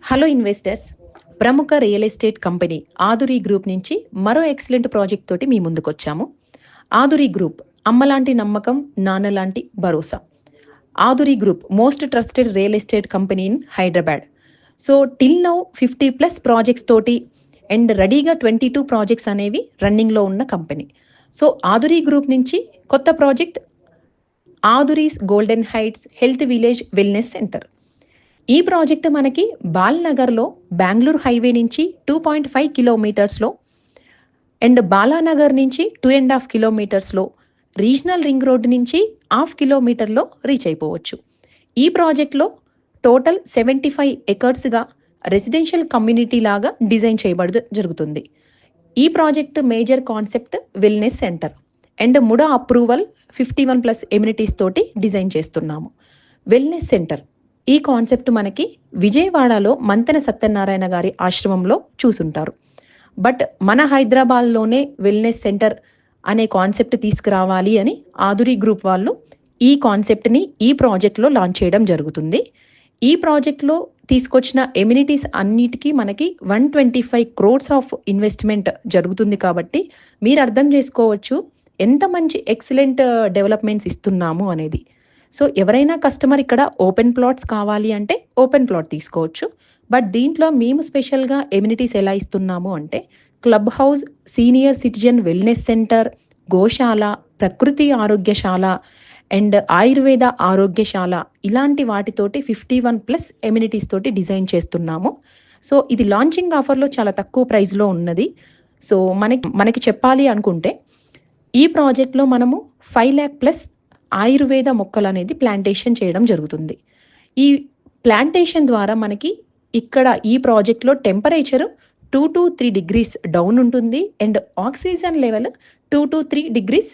Hello investors. ప్రముఖ real estate company Aduri group నుంచి మరో ఎక్సలెంట్ ప్రాజెక్ట్ తోటి మీ ముందుకొచ్చాము. ఆదురి గ్రూప్ అమ్మలాంటి నమ్మకం, నాన్నలాంటి భరోసా. Aduri group most trusted real estate company in Hyderabad. So till now 50+ projects తోటి and రెడీగా 22 ప్రాజెక్ట్స్ అనేవి రన్నింగ్లో ఉన్న కంపెనీ. సో ఆదురి గ్రూప్ నుంచి కొత్త project Aduri's golden heights health village wellness centre. ఈ ప్రాజెక్ట్ మనకి బాల్నగర్లో బెంగళూరు హైవే నుంచి 2.5 కిలోమీటర్స్లో అండ్ బాలానగర్ నుంచి 2.5 కిలోమీటర్స్లో, రీజనల్ రింగ్ రోడ్ నుంచి 1/2 కిలోమీటర్లో రీచ్ అయిపోవచ్చు. ఈ ప్రాజెక్ట్లో టోటల్ 75 ఎకర్స్గా రెసిడెన్షియల్ కమ్యూనిటీ లాగా డిజైన్ చేయబడి జరుగుతుంది. ఈ project major concept wellness centre and MUDA approval 51+ amenities తోటి డిజైన్ చేస్తున్నాము. వెల్నెస్ సెంటర్ ఈ కాన్సెప్ట్ మనకి విజయవాడలో మంతెన సత్యనారాయణ గారి ఆశ్రమంలో చూసుంటారు. బట్ మన హైదరాబాద్లోనే వెల్నెస్ సెంటర్ అనే కాన్సెప్ట్ తీసుకురావాలి అని ఆదురి గ్రూప్ వాళ్ళు ఈ కాన్సెప్ట్ని ఈ ప్రాజెక్ట్లో లాంచ్ చేయడం జరుగుతుంది. ఈ ప్రాజెక్ట్లో తీసుకొచ్చిన ఎమ్యూనిటీస్ అన్నిటికీ మనకి 125 crores ఆఫ్ ఇన్వెస్ట్మెంట్ జరుగుతుంది. కాబట్టి మీరు అర్థం చేసుకోవచ్చు ఎంత మంచి ఎక్సలెంట్ డెవలప్మెంట్స్ ఇస్తున్నాము అనేది. సో ఎవరైనా కస్టమర్ ఇక్కడ ఓపెన్ ప్లాట్స్ కావాలి అంటే ఓపెన్ ప్లాట్ తీసుకోవచ్చు. బట్ దీంట్లో మేము స్పెషల్గా ఎమ్యూనిటీస్ ఎలా ఇస్తున్నాము అంటే club house, senior citizen wellness centre, గోశాల, ప్రకృతి ఆరోగ్యశాల అండ్ ఆయుర్వేద ఆరోగ్యశాల ఇలాంటి వాటితోటి 51+ ఎమ్యూనిటీస్ తోటి డిజైన్ చేస్తున్నాము. సో ఇది లాంచింగ్ ఆఫర్లో చాలా తక్కువ ప్రైస్లో ఉన్నది. సో మనకి చెప్పాలి అనుకుంటే ఈ ప్రాజెక్ట్లో మనము 5 lakh+ ఆయుర్వేద మొక్కలు అనేది ప్లాంటేషన్ చేయడం జరుగుతుంది. ఈ ప్లాంటేషన్ ద్వారా మనకి ఇక్కడ ఈ ప్రాజెక్ట్లో టెంపరేచర్ 2 to 3 degrees డౌన్ ఉంటుంది and oxygen level 2 to 3 degrees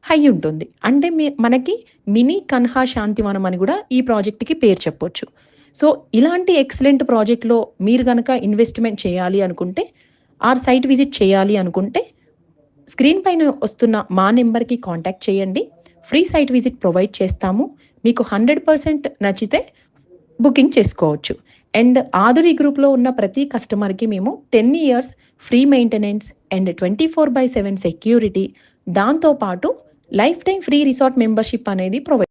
high ఉంటుంది. అంటే మనకి మినీ కన్హా శాంతివనం అని కూడా ఈ ప్రాజెక్ట్కి పేరు చెప్పొచ్చు. సో ఇలాంటి ఎక్సలెంట్ ప్రాజెక్ట్లో మీరు కనుక ఇన్వెస్ట్మెంట్ చేయాలి అనుకుంటే ఆర్ సైట్ విజిట్ చేయాలి అనుకుంటే స్క్రీన్ పైన వస్తున్న మా నెంబర్కి కాంటాక్ట్ చేయండి. ఫ్రీ సైట్ విజిట్ ప్రొవైడ్ చేస్తాము. మీకు 100% నచ్చితే బుకింగ్ చేసుకోవచ్చు. అండ్ ఆదురి గ్రూప్లో ఉన్న ప్రతి కస్టమర్కి మేము 10 years free maintenance and 24/7 security, దాంతోపాటు lifetime free resort membership అనేది ప్రొవైడ్